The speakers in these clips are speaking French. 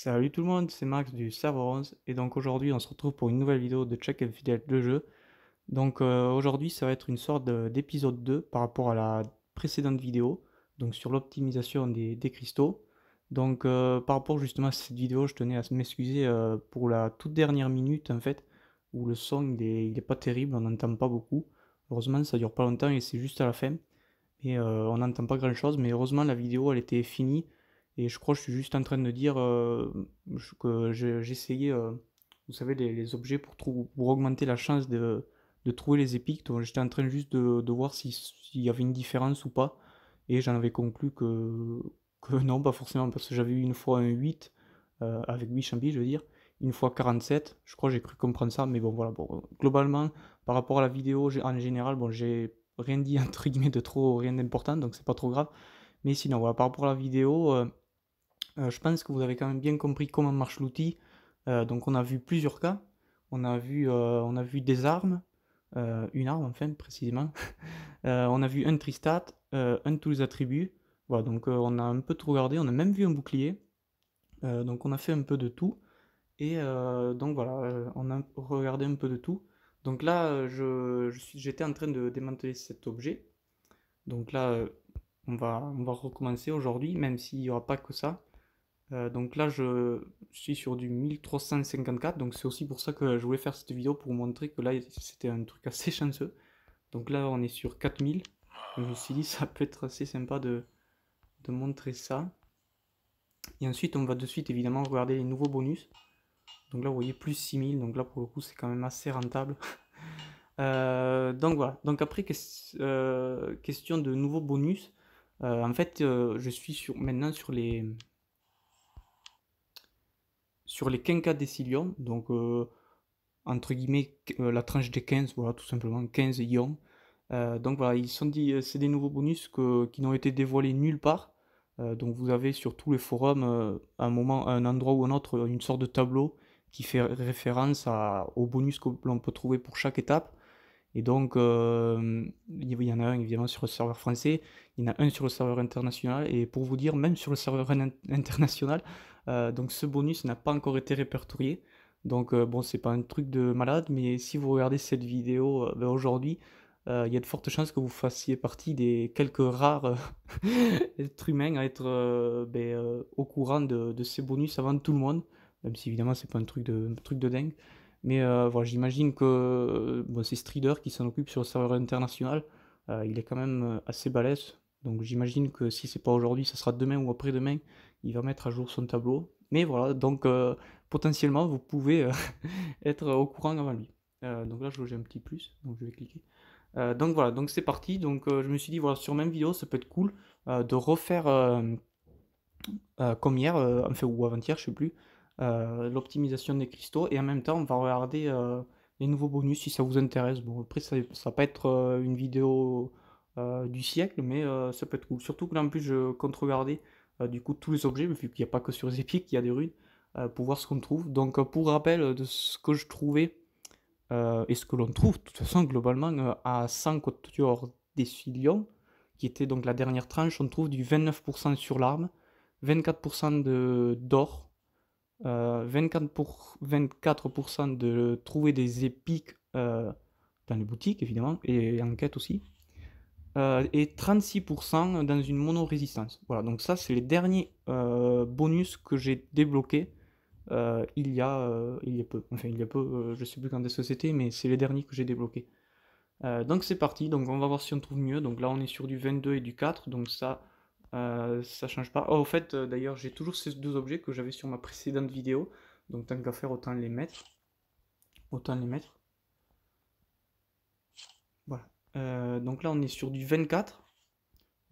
Salut tout le monde, c'est Max du serveur 11 et donc aujourd'hui on se retrouve pour une nouvelle vidéo de Check and Fidèle de jeu. Donc aujourd'hui ça va être une sorte d'épisode 2 par rapport à la précédente vidéo, donc sur l'optimisation des cristaux. Donc par rapport justement à cette vidéo, je tenais à m'excuser pour la toute dernière minute en fait, où le son il est pas terrible, on n'entend pas beaucoup. Heureusement ça dure pas longtemps et c'est juste à la fin. Et on n'entend pas grand chose, mais heureusement la vidéo elle était finie. Et je crois que je suis juste en train de dire que j'essayais, vous savez, les objets pour augmenter la chance de trouver les épiques. Donc j'étais en train juste de voir s'il y avait une différence ou pas. Et j'en avais conclu que non, pas forcément, parce que j'avais eu une fois un 8, avec 8 champis, je veux dire, une fois 47. Je crois que j'ai cru comprendre ça, mais bon, voilà. Bon, globalement, par rapport à la vidéo en général, bon, j'ai rien dit entre guillemets de trop, rien d'important, donc c'est pas trop grave. Mais sinon, voilà, par rapport à la vidéo, je pense que vous avez quand même bien compris comment marche l'outil. Donc on a vu plusieurs cas. On a vu des armes, une arme enfin précisément. On a vu un tristat, un de tous les attributs. Voilà, donc on a un peu tout regardé. On a même vu un bouclier. Donc on a fait un peu de tout. Et donc voilà, on a regardé un peu de tout. Donc là, j'étais en train de démanteler cet objet. Donc là, on va recommencer aujourd'hui, même s'il n'y aura pas que ça. Donc là, je suis sur du 1354, donc c'est aussi pour ça que je voulais faire cette vidéo pour vous montrer que là, c'était un truc assez chanceux. Donc là, on est sur 4000. Donc je me suis dit, ça peut être assez sympa de montrer ça. Et ensuite, on va de suite évidemment regarder les nouveaux bonus. Donc là, vous voyez, plus 6000, donc là, pour le coup, c'est quand même assez rentable. Donc voilà, donc après, question de nouveaux bonus. En fait, je suis maintenant sur les Quinca Decilium, donc entre guillemets la tranche des 15, voilà, tout simplement 15 ions. Donc voilà, ils sont dit, c'est des nouveaux bonus qui n'ont été dévoilés nulle part. Donc vous avez sur tous les forums, à un endroit ou un autre, une sorte de tableau qui fait référence aux bonus que l'on peut trouver pour chaque étape. Et donc, il y en a un évidemment sur le serveur français, il y en a un sur le serveur international, et pour vous dire, même sur le serveur international, donc ce bonus n'a pas encore été répertorié. Donc, bon, c'est pas un truc de malade, mais si vous regardez cette vidéo ben, aujourd'hui, il y a de fortes chances que vous fassiez partie des quelques rares êtres humains à être au courant de ces bonus avant tout le monde, même si évidemment c'est pas un truc de dingue. Mais voilà, j'imagine que bon, c'est Strider qui s'en occupe sur le serveur international. Il est quand même assez balèze. Donc j'imagine que si c'est pas aujourd'hui, ça sera demain ou après-demain. Il va mettre à jour son tableau. Mais voilà, donc potentiellement vous pouvez être au courant avant lui. Donc là, j'ai un petit plus, donc je vais cliquer. Donc voilà, donc c'est parti. Donc je me suis dit, voilà, sur même vidéo, ça peut être cool de refaire comme hier, enfin ou avant-hier, je sais plus, l'optimisation des cristaux. Et en même temps, on va regarder les nouveaux bonus si ça vous intéresse. Bon, après, ça va pas être une vidéo du siècle, mais ça peut être cool. Surtout que là, en plus, je compte regarder du coup tous les objets, vu qu'il n'y a pas que sur les épiques, il y a des runes, pour voir ce qu'on trouve. Donc, pour rappel de ce que je trouvais et ce que l'on trouve, de toute façon, globalement, à 100 quatuors décilions, qui était donc la dernière tranche, on trouve du 29% sur l'arme, 24% d'or, 24% de trouver des épiques dans les boutiques, évidemment, et en quête aussi, et 36% dans une mono-résistance. Voilà, donc ça, c'est les derniers bonus que j'ai débloqués il y a peu. Enfin, il y a peu, je sais plus quand est-ce que c'était, mais c'est les derniers que j'ai débloqués. Donc c'est parti, donc on va voir si on trouve mieux. Donc là on est sur du 22 et du 4, donc ça change pas. Oh, au fait, d'ailleurs j'ai toujours ces deux objets que j'avais sur ma précédente vidéo, donc tant qu'à faire autant les mettre. Autant les mettre. Voilà. Donc là on est sur du 24.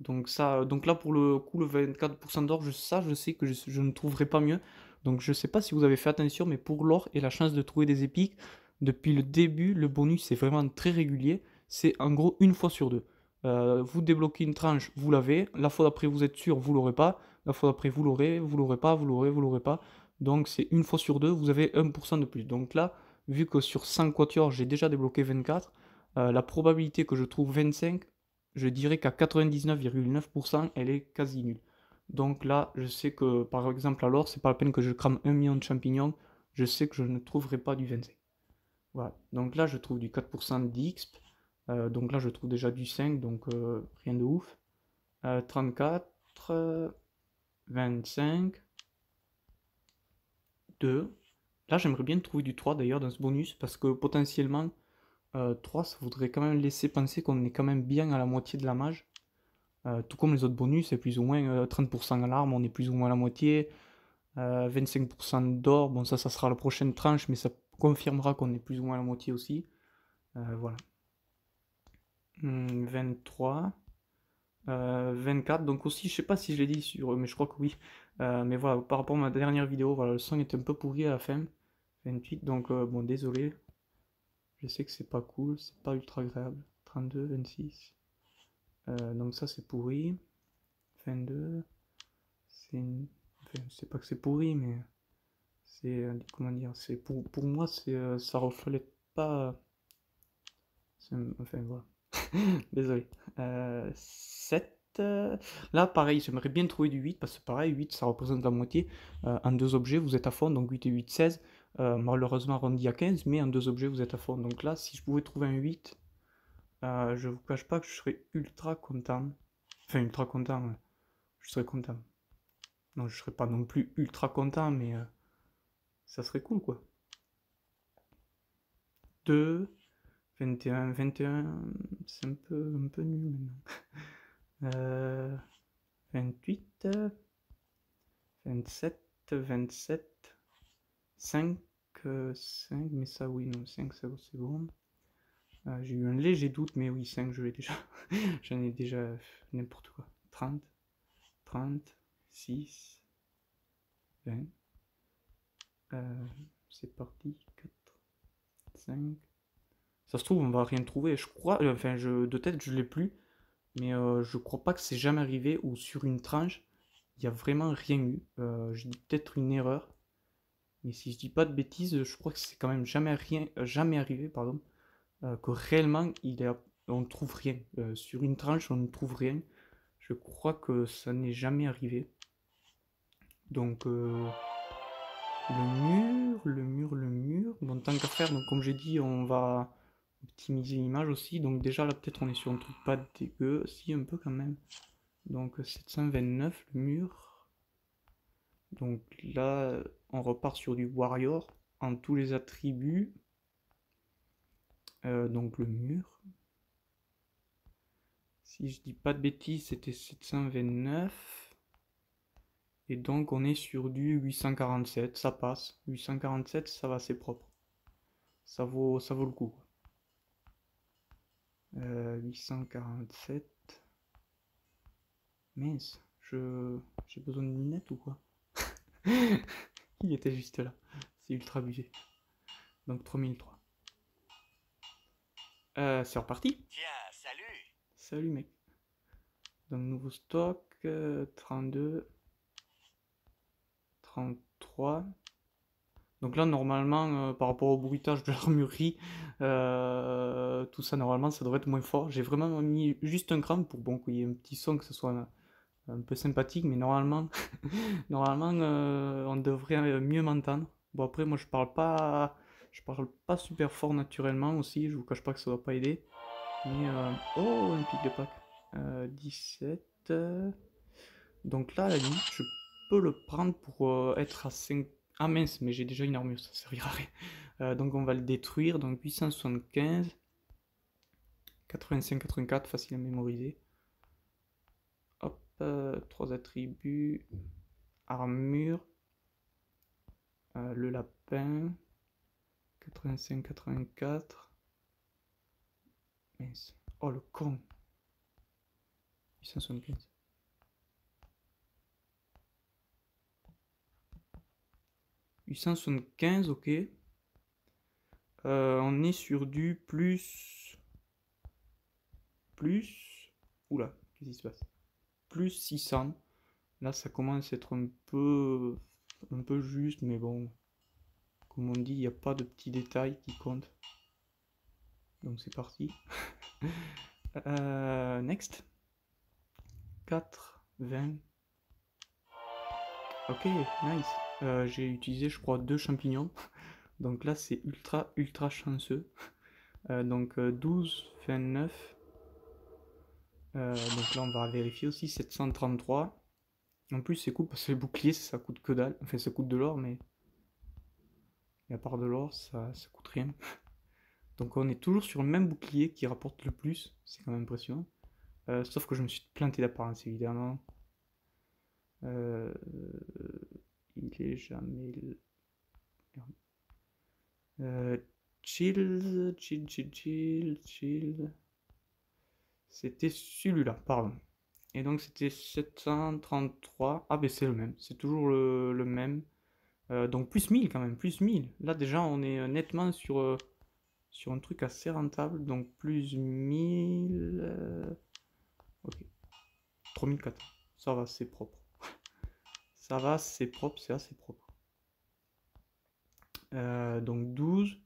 Donc là pour le coup le 24% d'or, je sais que je ne trouverai pas mieux. Donc je sais pas si vous avez fait attention, mais pour l'or et la chance de trouver des épiques, depuis le début, le bonus est vraiment très régulier. C'est en gros une fois sur deux. Vous débloquez une tranche, vous l'avez. La fois d'après, vous êtes sûr, vous l'aurez pas. La fois d'après, vous l'aurez pas, vous l'aurez pas. Donc c'est une fois sur deux, vous avez 1% de plus. Donc là, vu que sur 100 quatuors, j'ai déjà débloqué 24, la probabilité que je trouve 25, je dirais qu'à 99,9%, elle est quasi nulle. Donc là, je sais que par exemple alors, c'est pas la peine que je crame 1 million de champignons, je sais que je ne trouverai pas du 25. Voilà, donc là je trouve du 4% d'XP, donc là je trouve déjà du 5, donc rien de ouf. 34, 25, 2. Là j'aimerais bien trouver du 3 d'ailleurs dans ce bonus, parce que potentiellement 3 ça voudrait quand même laisser penser qu'on est quand même bien à la moitié de la mage. Tout comme les autres bonus, c'est plus ou moins 30% à l'arme, on est plus ou moins à la moitié. 25% d'or, bon ça sera la prochaine tranche, mais ça confirmera qu'on est plus ou moins à la moitié aussi. Voilà. 23. 24, donc aussi, je sais pas si je l'ai dit sur, mais je crois que oui. Mais voilà, par rapport à ma dernière vidéo, voilà, le son était un peu pourri à la fin. 28, donc bon, désolé. Je sais que c'est pas cool, c'est pas ultra agréable. 32, 26. Donc ça, c'est pourri. 22. Enfin, c'est pas que c'est pourri, mais c'est. Comment dire? C'est pour moi, ça reflète pas. Enfin, voilà. Désolé. 7. Là, pareil, j'aimerais bien trouver du 8 parce que pareil, 8 ça représente la moitié. En deux objets, vous êtes à fond, donc 8 et 8, 16. Malheureusement arrondi à 15, mais en deux objets, vous êtes à fond. Donc là, si je pouvais trouver un 8, je vous cache pas que je serais ultra content. Enfin, ultra content, je serais content. Non, je serais pas non plus ultra content, mais ça serait cool quoi. 2, 21, 21, c'est un peu nul maintenant. 28, 27, 27, 5, 5, mais ça oui, non, 5 ça c'est bon. J'ai eu un léger doute, mais oui, 5 je l'ai déjà. J'en ai déjà n'importe quoi. 30, 30, 6, 20. C'est parti, 4, 5. Ça se trouve, on va rien trouver. Je crois, enfin, de tête, je l'ai plus. Mais je crois pas que c'est jamais arrivé où sur une tranche, il y a vraiment rien eu. Je dis peut-être une erreur. Mais si je dis pas de bêtises, je crois que c'est quand même jamais arrivé, pardon, que réellement on ne trouve rien. Sur une tranche, on ne trouve rien. Je crois que ça n'est jamais arrivé. Donc le mur. Bon, tant qu'à faire, donc comme j'ai dit, on va optimiser l'image aussi. Donc déjà là, peut-être on est sur un truc pas dégueu, si un peu quand même. Donc 729 le mur. Donc là, on repart sur du warrior en tous les attributs. Donc le mur. Si je dis pas de bêtises, c'était 729. Et donc on est sur du 847, ça passe. 847, ça va, c'est propre. Ça vaut le coup. 847. Mince, j'ai besoin de lunettes ou quoi? Il était juste là. C'est ultra abusé. Donc 3003. C'est reparti. Tiens, salut! Salut mec. Donc nouveau stock, 32, 33. Donc là normalement par rapport au bruitage de l'armurerie, tout ça normalement ça devrait être moins fort. J'ai vraiment mis juste un cran pour bon qu'il y ait un petit son que ce soit un peu sympathique, mais normalement, normalement on devrait mieux m'entendre. Bon après moi je parle pas super fort naturellement aussi, je vous cache pas que ça doit pas aider. Mais oh un pic de Pâques. 17. Donc là, à la limite, je peux le prendre pour être à 5. Ah mince, mais j'ai déjà une armure, ça servira à rien. Donc on va le détruire. Donc 875. 85, 84, facile à mémoriser. Hop, 3 attributs. Armure. Le lapin. 85, 84. Mince. Oh le con. 875. 875, ok. On est sur du plus. Oula, qu'est-ce qui se passe? Plus 600. Là, ça commence à être un peu juste, mais bon, comme on dit, il n'y a pas de petits détails qui comptent. Donc c'est parti. Next. 4, 20, Ok, nice. J'ai utilisé, je crois, 2 champignons. Donc là, c'est ultra chanceux. Donc 12, 29. Donc là, on va vérifier aussi 733. En plus, c'est cool parce que les boucliers, ça coûte que dalle. Enfin, ça coûte de l'or, mais à part de l'or, ça coûte rien. Donc on est toujours sur le même bouclier qui rapporte le plus. C'est quand même impressionnant. Sauf que je me suis planté d'apparence, évidemment. Euh, il est jamais... Chill, chill, chill, chill, chill. C'était celui-là, pardon. Et donc c'était 733. Ah ben c'est le même, c'est toujours le même. Donc plus 1000 quand même, plus 1000. Là déjà on est nettement sur un truc assez rentable. Donc plus 1000. Ok, 3400. Ça va, c'est propre. Ça va, c'est propre, c'est assez propre. Donc 12,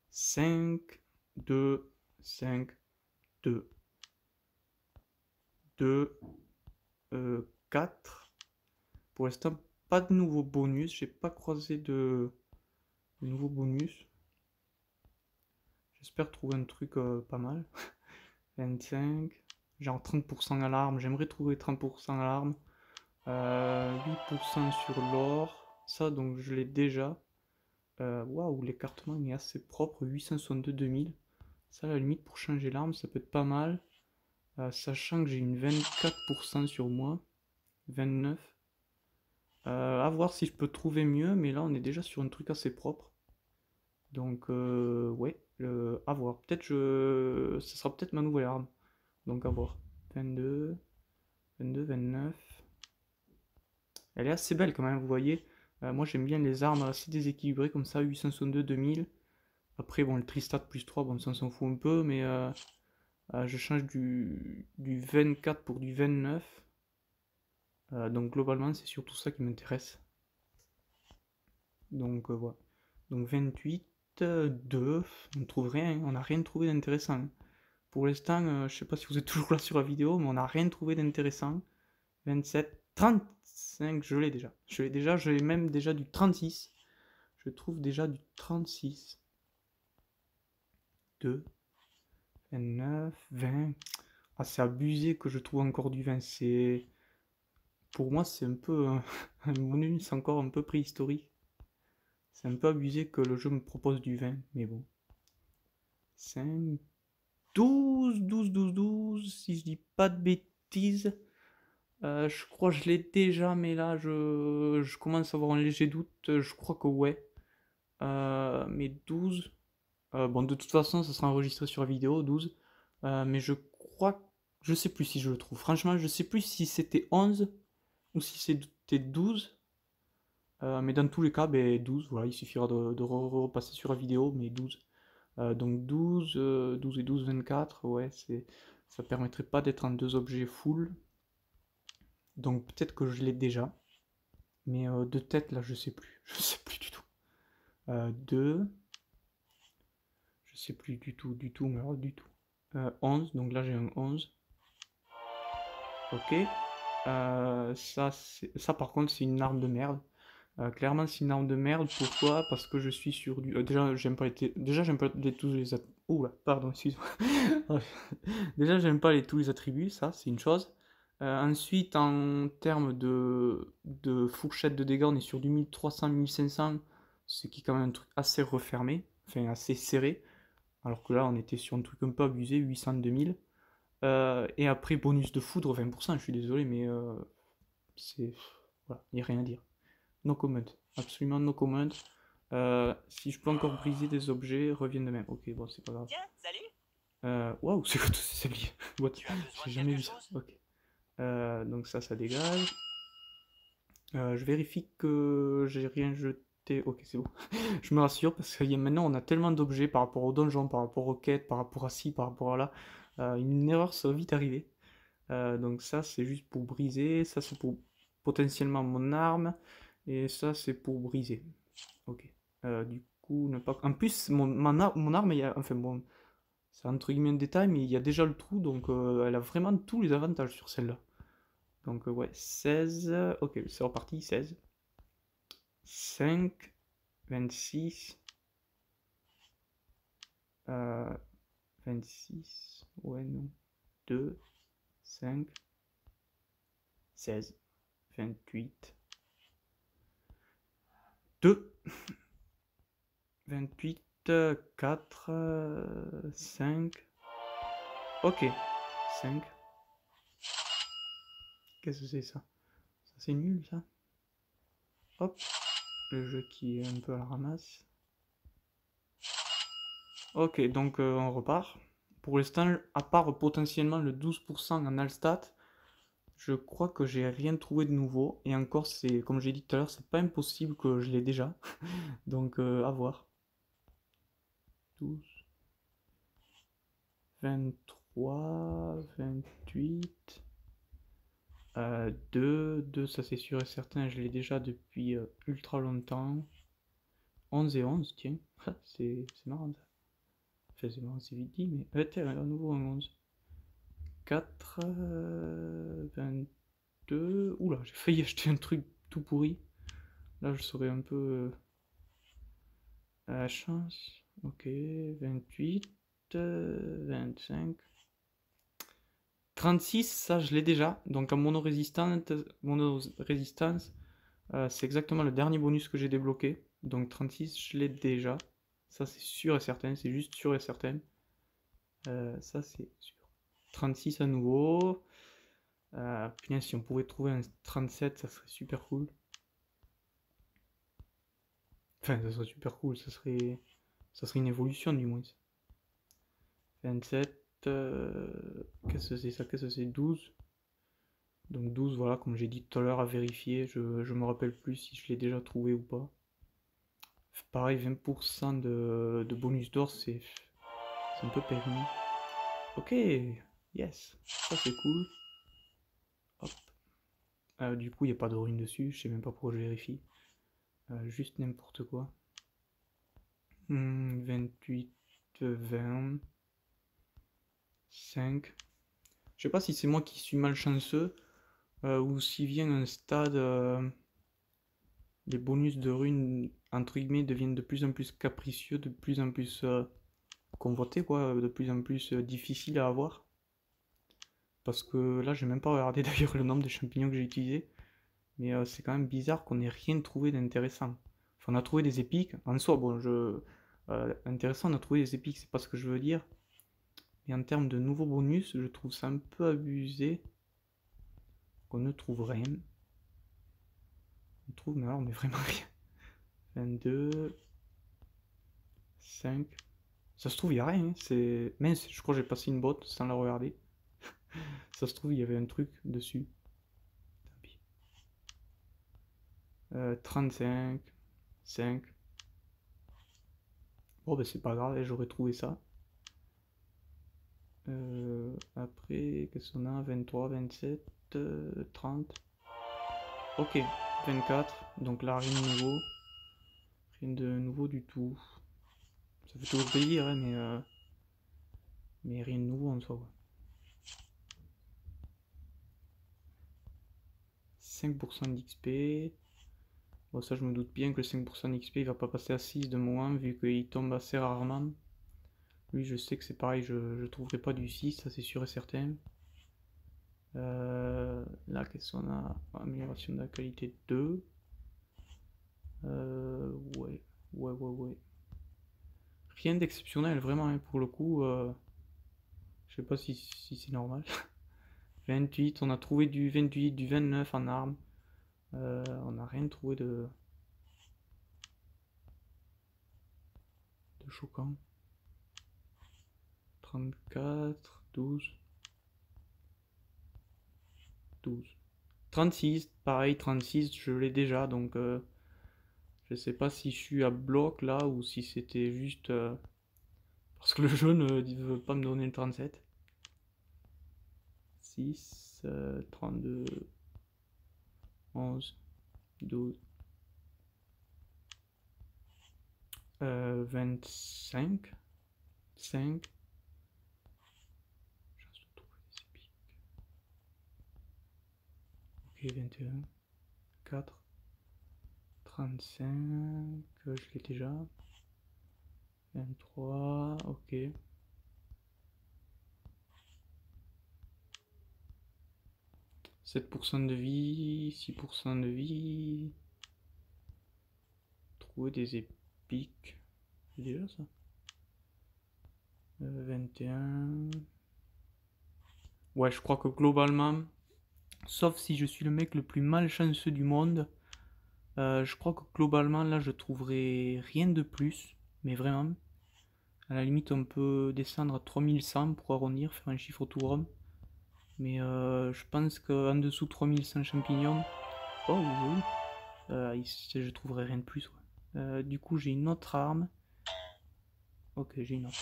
5, 2, 5, 2, 2, 4. Pour l'instant, pas de nouveaux bonus. J'ai pas croisé de nouveaux bonus. J'espère trouver un truc pas mal. 25. Genre 30% à l'arme. J'aimerais trouver 30% à l'arme. 8% sur l'or. Ça, donc je l'ai déjà. Waouh, l'écartement est assez propre. 862 2000. Ça, à la limite, pour changer l'arme, ça peut être pas mal. Sachant que j'ai une 24% sur moi. 29. À voir si je peux trouver mieux, mais là on est déjà sur un truc assez propre. Donc ouais, à voir. Peut-être ce sera peut-être ma nouvelle arme. Donc à voir. 22, 22, 29. Elle est assez belle quand même, vous voyez. Moi j'aime bien les armes assez déséquilibrées comme ça, 862, 2000. Après bon, le Tristat plus 3, bon ça on s'en fout un peu, mais je change du 24 pour du 29. Donc globalement c'est surtout ça qui m'intéresse. Donc voilà. Donc 28, 2, on ne trouve rien, hein. On n'a rien trouvé d'intéressant. Pour l'instant, je sais pas si vous êtes toujours là sur la vidéo, mais on n'a rien trouvé d'intéressant. 27, 35, je l'ai déjà. Je l'ai même déjà du 36. Je trouve déjà du 36. 2, 29, 20. Ah, c'est abusé que je trouve encore du 20. Pour moi, c'est un peu un bonus encore un peu préhistorique. C'est un peu abusé que le jeu me propose du 20, mais bon. 5, 12, 12, 12, 12, si je dis pas de bêtises. Je crois que je l'ai déjà, mais là, je commence à avoir un léger doute. Je crois que ouais. Mais 12. Bon, de toute façon, ça sera enregistré sur la vidéo, 12. Mais je crois. Je sais plus si je le trouve. Franchement, je sais plus si c'était 11 ou si c'était 12. Mais dans tous les cas, ben, 12. Voilà, il suffira de repasser sur la vidéo, mais 12. Donc 12, 12 et 12, 24. Ouais, ça permettrait pas d'être en deux objets full. Donc peut-être que je l'ai déjà. Mais de tête, là, je sais plus. Je sais plus du tout. 2. Je sais plus du tout, mais alors du tout. 11, donc là j'ai un 11. Ok. Ça par contre, c'est une arme de merde. Clairement, c'est une arme de merde. Pourquoi? Parce que je suis sur du. Déjà, j'aime pas tous les attributs. Oula, pardon, excuse-moi. Déjà, j'aime pas tous les attributs, ça, c'est une chose. Ensuite, en termes de fourchette de dégâts, on est sur du 1300-1500, ce qui est quand même un truc assez refermé, enfin assez serré. Alors que là, on était sur un truc un peu abusé, 800-2000. Et après, bonus de foudre, 20%, je suis désolé, mais c'est. Voilà, il n'y a rien à dire. No comment. Absolument no comment. Si je peux encore briser des objets, reviennent de même. Ok, bon, c'est pas grave. Tiens, salut. Waouh, c'est quoi tous ces sabliers? What? Tu as besoin J'ai de jamais quelque vu ça. chose? Ok. Donc ça dégage. Je vérifie que j'ai rien jeté. Ok, c'est bon. Je me rassure parce que maintenant on a tellement d'objets par rapport aux donjons, par rapport aux quêtes, par rapport à ci, par rapport à là. Une erreur ça va vite arriver. Donc ça c'est juste pour briser. Ça c'est pour potentiellement mon arme. Et ça c'est pour briser. Ok. Du coup, ne pas. En plus, mon arme, enfin bon, c'est entre guillemets un détail, mais il y a déjà le trou, donc elle a vraiment tous les avantages sur celle-là. Donc ouais, 16. Ok, c'est reparti, 16. 5, 26. 26. Ouais, non. 2, 5, 16, 28. 2, 28, 4, 5. Ok, 5. Qu'est-ce que c'est ça? Ça c'est nul ça. Hop, le jeu qui est un peu à la ramasse. Ok, donc on repart. Pour l'instant, à part potentiellement le 12% en Alstat, je crois que j'ai rien trouvé de nouveau. Et encore, c'est comme j'ai dit tout à l'heure, c'est pas impossible que je l'ai déjà. Donc à voir. 12, 23, 28. 2, ça c'est sûr et certain, je l'ai déjà depuis ultra longtemps. 11 et 11, tiens. C'est marrant ça. Enfin, c'est marrant, c'est vite dit, mais. Tiens, à nouveau un 11. 4, 22. Oula, j'ai failli acheter un truc tout pourri. Là, je serais un peu à la chance. Ok, 28, 25. 36, ça je l'ai déjà. Donc en mono-résistance, c'est exactement le dernier bonus que j'ai débloqué. Donc 36, je l'ai déjà. Ça c'est sûr et certain, c'est juste sûr et certain. Ça c'est sûr. 36 à nouveau. Putain, si on pouvait trouver un 37, ça serait super cool. Enfin, ça serait super cool, ça serait une évolution du moins. 27, qu'est-ce que c'est ça? Qu'est-ce que c'est? 12. Donc 12, voilà, comme j'ai dit tout à l'heure, à vérifier. Je me rappelle plus si je l'ai déjà trouvé ou pas. Pareil, 20% de bonus d'or, c'est un peu permis. Ok, yes, ça c'est cool. Hop. Du coup, il n'y a pas de rune dessus, je sais même pas pourquoi je vérifie. Juste n'importe quoi. 28, 20, 5. Je sais pas si c'est moi qui suis malchanceux ou si vient un stade, les bonus de runes entre guillemets deviennent de plus en plus capricieux, de plus en plus convoités, quoi, de plus en plus difficiles à avoir. Parce que là, j'ai même pas regardé d'ailleurs le nombre de champignons que j'ai utilisés. Mais c'est quand même bizarre qu'on ait rien trouvé d'intéressant. Enfin, on a trouvé des épiques. En soi, bon, intéressant, on a trouvé des épiques, c'est pas ce que je veux dire. Et en termes de nouveaux bonus, je trouve ça un peu abusé qu'on ne trouve rien. On trouve, mais alors, mais vraiment rien. 22, 5. Ça se trouve, il n'y a rien. C'est... Mince, je crois que j'ai passé une botte sans la regarder. Ça se trouve, il y avait un truc dessus. Tant pis. 35, 5. Bon, ben c'est pas grave, j'aurais trouvé ça. Après, qu'est-ce qu'on a? 23, 27, 30. Ok, 24. Donc là, rien de nouveau. Rien de nouveau du tout. Ça fait toujours plaisir, hein, mais rien de nouveau en soi. Ouais. 5% d'XP. Bon, ça, je me doute bien que le 5% d'XP il va pas passer à 6 de moins, vu qu'il tombe assez rarement. Lui, je sais que c'est pareil, je ne trouverai pas du 6, ça c'est sûr et certain. Là, qu'est-ce qu'on a? Amélioration de la qualité 2. Ouais, ouais. Rien d'exceptionnel, vraiment, hein, pour le coup. Je sais pas si c'est normal. 28, on a trouvé du 28, du 29 en armes. On n'a rien trouvé de choquant. 34, 12. 12. 36, pareil, 36, je l'ai déjà, donc je sais pas si je suis à bloc là ou si c'était juste parce que le jeu ne veut pas me donner le 37. 6, 32, 11, 12, 25, 5. Ok, 21, 4, 35, je l'ai déjà. 23, ok. 7% de vie, 6% de vie. Trouver des épiques. C'est déjà ça. 21. Ouais, je crois que globalement, sauf si je suis le mec le plus malchanceux du monde, je crois que globalement là je trouverai rien de plus. Mais vraiment, à la limite on peut descendre à 3100 pour arrondir, faire un chiffre tout rond. Mais je pense qu'en dessous de 3100 champignons, oh oui, je trouverai rien de plus. Ouais. Du coup j'ai une autre arme. Ok, j'ai une autre.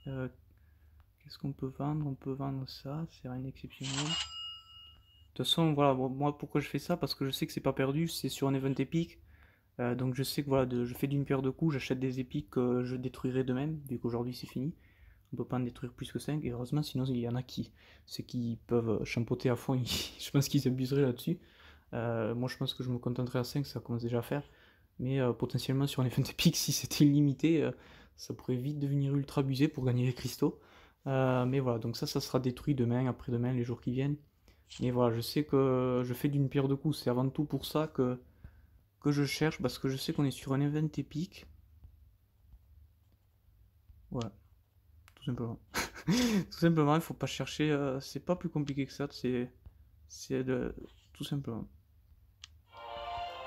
Super. Qu'est-ce qu'on peut vendre? On peut vendre ça, c'est rien d'exceptionnel. De toute façon, voilà, bon, moi pourquoi je fais ça? Parce que je sais que c'est pas perdu, c'est sur un event épique. Donc je sais que voilà, je fais d'une pierre deux coups, j'achète des épiques que je détruirai de même, vu qu'aujourd'hui c'est fini. On peut pas en détruire plus que 5, et heureusement, sinon il y en a qui, ceux qui peuvent champoter à fond, je pense qu'ils abuseraient là-dessus. Moi je pense que je me contenterai à 5, ça commence déjà à faire. Mais potentiellement sur un event épique, si c'était illimité, ça pourrait vite devenir ultra abusé pour gagner les cristaux. Mais voilà, donc ça sera détruit demain, après-demain, les jours qui viennent. Et voilà, je sais que je fais d'une pierre deux coups, c'est avant tout pour ça que je cherche, parce que je sais qu'on est sur un event épique. Voilà, tout simplement. Tout simplement, il faut pas chercher, c'est pas plus compliqué que ça, c'est tout simplement.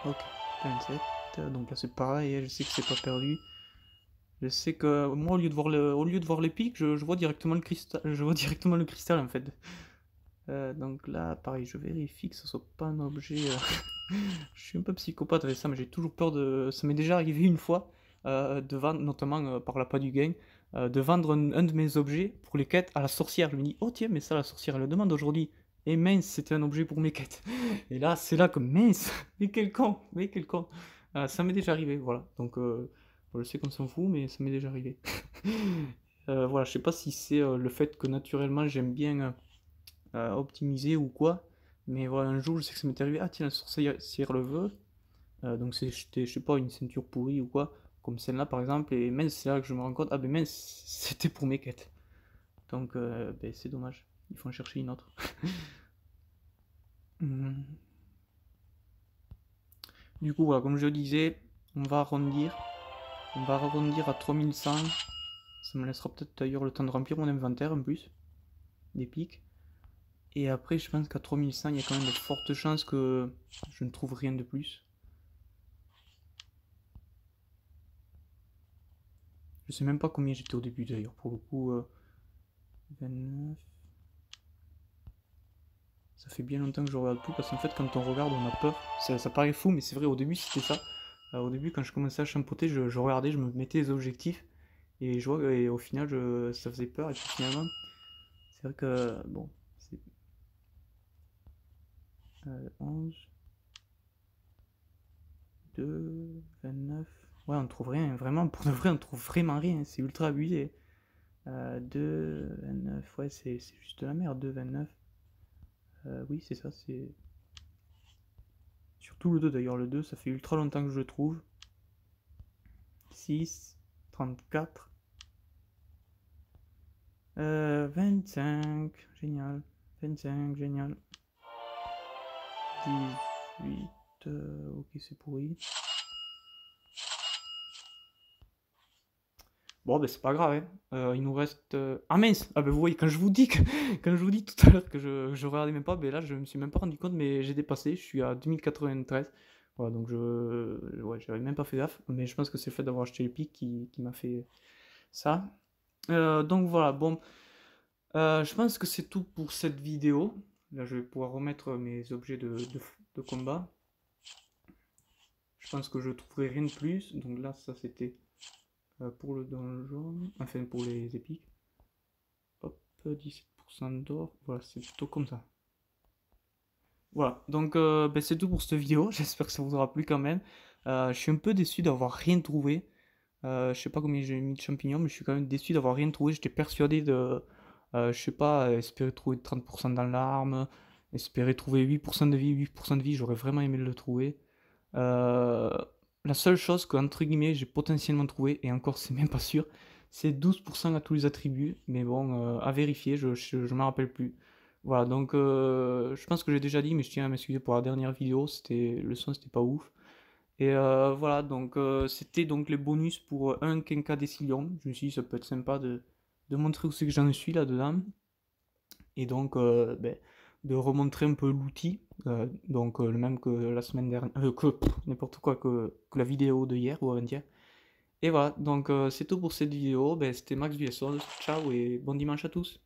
Ok, 27, donc là c'est pareil, je sais que c'est pas perdu. Je sais que moi au lieu de voir les pics, je vois directement le cristal, en fait. Donc là, pareil, je vérifie que ce soit pas un objet. Je suis un peu psychopathe avec ça, mais j'ai toujours peur de. Ça m'est déjà arrivé une fois de vendre, notamment par l'appât du gain, de vendre un de mes objets pour les quêtes à la sorcière. Je me dis, oh tiens, mais ça, la sorcière, elle le demande aujourd'hui. Et mince, c'était un objet pour mes quêtes. Et là, c'est là que mince, mais quel con, mais quel con. Ça m'est déjà arrivé, voilà. Donc, je sais qu'on s'en fout, mais ça m'est déjà arrivé. Voilà, je sais pas si c'est le fait que naturellement j'aime bien optimiser ou quoi. Mais voilà, un jour, je sais que ça m'est arrivé. Ah, tiens, la sorcière le veut. Donc, c'était, je sais pas, une ceinture pourrie ou quoi. Comme celle-là, par exemple. Et mince, c'est là que je me rends compte. Ah, ben mince, c'était pour mes quêtes. Donc, ben, c'est dommage. Il faut en chercher une autre. Du coup, voilà, comme je disais, on va arrondir. On va arrondir à 3100. Ça me laissera peut-être d'ailleurs le temps de remplir mon inventaire en plus. Des pics. Et après, je pense qu'à 3100, il y a quand même de fortes chances que je ne trouve rien de plus. Je sais même pas combien j'étais au début d'ailleurs, pour le coup. 29. Ça fait bien longtemps que je regarde tout, parce qu'en fait, quand on regarde, on a peur. Ça paraît fou, mais c'est vrai, au début, c'était ça. Au début, quand je commençais à champoter, je regardais, je me mettais les objectifs. Et je vois, et au final, ça faisait peur. Et puis finalement, c'est vrai que, bon, c'est 11, 2, 29. Ouais, on trouve rien, vraiment, pour de vrai, on trouve vraiment rien. C'est ultra abusé. 2, 29, ouais, c'est juste de la merde, 2, 29. Oui, c'est ça, c'est. Surtout le 2 d'ailleurs, le 2, ça fait ultra longtemps que je le trouve. 6, 34. 25, génial. 25, génial. 18, ok, c'est pourri. Bon, ben c'est pas grave, hein. Il nous reste. Ah mince! Ah ben vous voyez, quand je vous dis quand je vous dis tout à l'heure que je regardais même pas, ben là je me suis même pas rendu compte, mais j'ai dépassé, je suis à 2093. Voilà, donc ouais, j'avais même pas fait gaffe, mais je pense que c'est le fait d'avoir acheté les pics qui m'a fait ça. Donc voilà, bon. Je pense que c'est tout pour cette vidéo. Là, je vais pouvoir remettre mes objets de combat. Je pense que je trouverai rien de plus. Donc là, ça c'était pour le donjon, enfin pour les épiques. Hop, 17% d'or. Voilà, c'est plutôt comme ça. Voilà, donc ben, c'est tout pour cette vidéo. J'espère que ça vous aura plu quand même. Je suis un peu déçu d'avoir rien trouvé. Je sais pas combien j'ai mis de champignons, mais je suis quand même déçu d'avoir rien trouvé. J'étais persuadé de, je sais pas, espérer trouver 30% dans l'arme, espérer trouver 8% de vie. 8% de vie, j'aurais vraiment aimé le trouver. La seule chose que, entre guillemets, j'ai potentiellement trouvé, et encore c'est même pas sûr, c'est 12% à tous les attributs, mais bon, à vérifier, je m'en rappelle plus. Voilà, donc je pense que j'ai déjà dit, mais je tiens à m'excuser pour la dernière vidéo, le son c'était pas ouf. Et voilà, donc c'était donc les bonus pour un Kenka Décilion. Je me suis dit, ça peut être sympa de montrer où c'est que j'en suis là-dedans. Et donc, de remontrer un peu l'outil, donc le même que la semaine dernière, n'importe quoi, que la vidéo de hier ou avant-hier. Et voilà, donc c'est tout pour cette vidéo. Ben, c'était Max du SO. Ciao et bon dimanche à tous.